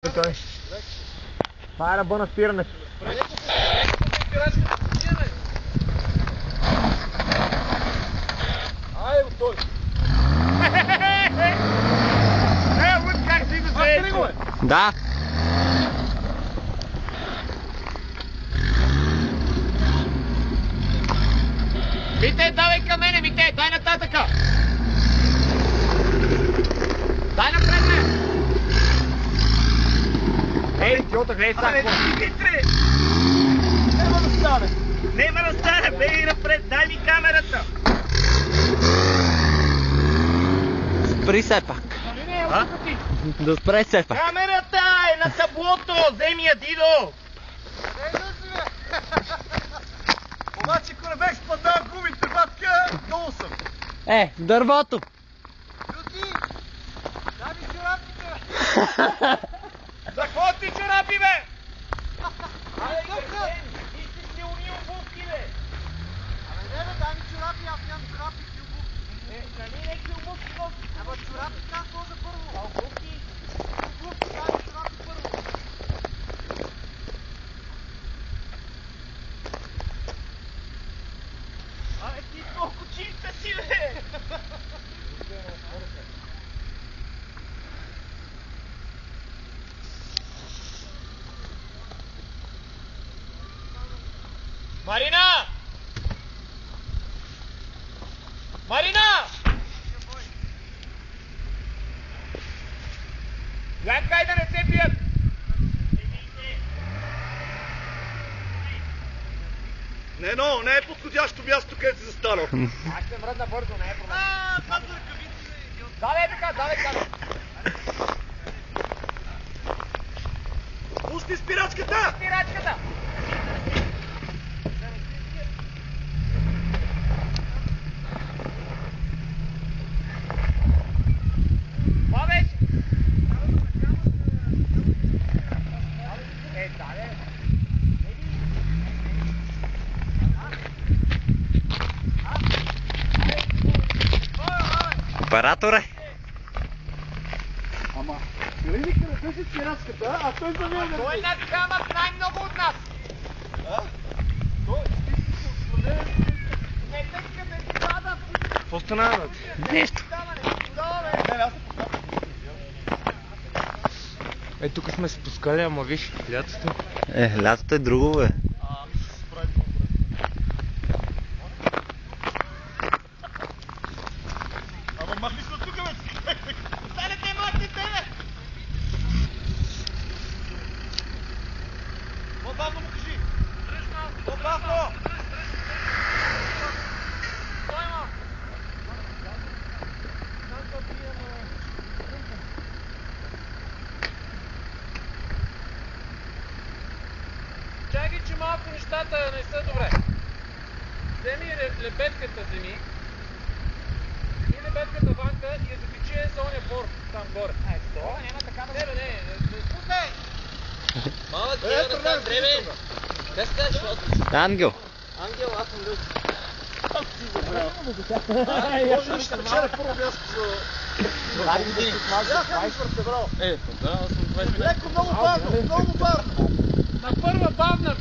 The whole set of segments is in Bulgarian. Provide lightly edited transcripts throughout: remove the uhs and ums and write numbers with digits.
Той. Това е ръба на спирането. Айде го той! Луд, как си го заедеш? Да. Мите, давай към мене, Мите, дай нататъка! Дай напред, бе! Ей, идиота, гледай сега какво. Димитре! Нема да стане! Нема да стане, бей напред, дай ми камерата! Спри се пак. А? Да спре се пак. Камерата е на таблото! Вземи я, Дидо! Обаче, ако не бех спадал гумите, батка, долу съм! В дървото. Люти! Дай ми чорапите! За какво ти чорапи, бе? Айде, Гърген! Ти си си уни обувки, бе! Абе, не, бе, дай ми чорапи, аз нямам чорапи и обувки. Нали не ти обувки носиш? Ама чорапи как може първо? А обувки? Обувки, дай ми чорапи първо. Абе, ти колко чиста си, бе! Марина! Марина! Гледай кай да не се бият! Не е подходящо място, където си застанал. Аз ще мръдна бързо, не е проблем. Давай така, давай така. Пусти спирачката! Спирачката! Това беше! Да. Операторе. Ама, гледай къде си спирачката, а той завия да... Той надхамат най-много от нас! Той, ти си се отслонен. Не тъкка да ти пада! Какво стана, бе? Нещо. Тук сме се спускали, ама виж, лятото. Лятото е друго, бе. Ама махни се от тук, бе! Останете махните, бе! По-бавно му кажи! По-бавно! Чакай, че малко нещата не са добре. Вземи лебедката, вземи лебедката Ванка и я закачи за оня бор там горе. Това няма така да... Не спускай! Малък е да там дреме. Как се кажеш? Ангел. Ангел, аз съм Люк. Може ли ще вчера първо място за... 20 години. Да, аз съм 20. Леко, много бавно, много бавно! На първа бавна.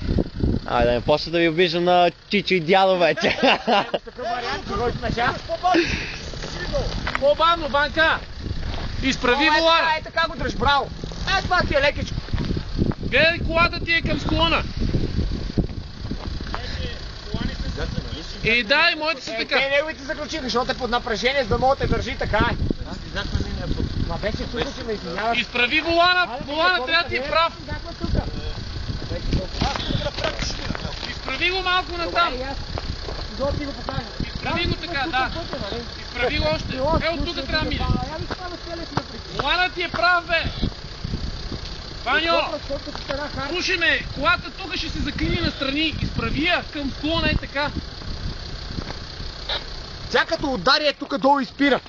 Айде, да не почна да ви обиждам на Чичо и дядо вече. Такъв вариант, който сме По-бавно, Ванка. Изправи волана. Ай, така го дръж, браво! Това ти е лекичко. Гледай, колата ти е към склона. И да, и моите са така. Те неговите заключиха, защото е под напрежение, за да мога да те държи така. Ма беше тук, че ме извиняваш. Изправи волана, волана трябва да ти е прав. Изправи го малко натам. Ти го покажа. Изправи го така, да. Изправи го още. От тук трябва да мине. Волана ти е прав, бе. Ваньо, слушай ме, колата тук ще се заклини настрани. Изправи я към склона, така. Тя като удари тук долу и спира.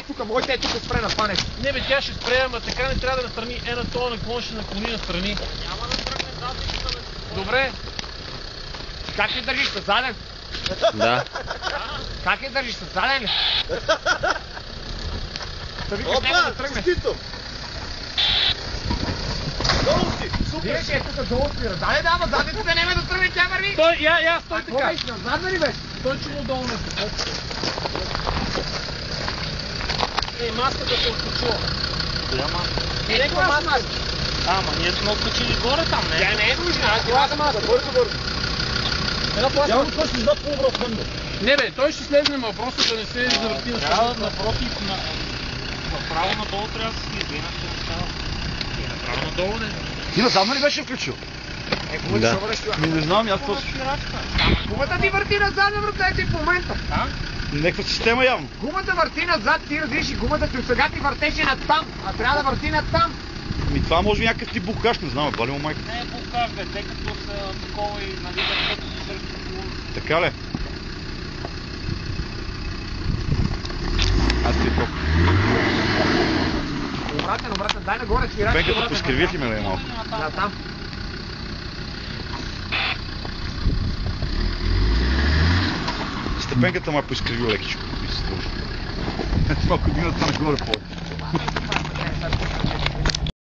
Тук, моите тук спре на това нещо. Не бе, тя ще спре, ама така не трябва да настрани. На това наклон ще наклони настрани. Няма да тръгне задницата, бе. Добре. Как ли държиш със заден? Да. Как ли държиш със заден? Да викаш Опа, няма да тръгне. честито! Виж, ето тук долу спира. Да, ама задницата няма да тръгне, тя върви. Стой, я стой Какво така. беше, назад ли беше? Той че му долу не се. Маската се отключила. Коя маска? Ето маска. Ама ние сме откачили горе там, не? Тя не е нужна, аз била за маска, бързо. Едно плаща. Явно той ще иззад по-образ към него. Не бе, той ще слезне, ма просто да не се завърти на Трябва напротив, направо надолу трябва да се слиза, иначе не става. И направо надолу не. Ти назад ли беше включил? Да. Не знам, аз просто... Гумата ти върти назад, вратете в момента. Някаква система явно. Гумата върти назад, ти разреши гумата ти сега ти въртеше над там, а трябва да върти над там. Това може би някакъв тип бухаш, не знам, бали му майка. Не е булкаш, бе, тъй като са такова и нали да като се сърди. Така ли? Аз ти топ. Обратен, дай нагоре спирачка. Пенката поскривят ли ме малко? Да, там. Степенката ме поискривил лекичко. Малко дигната нагоре по.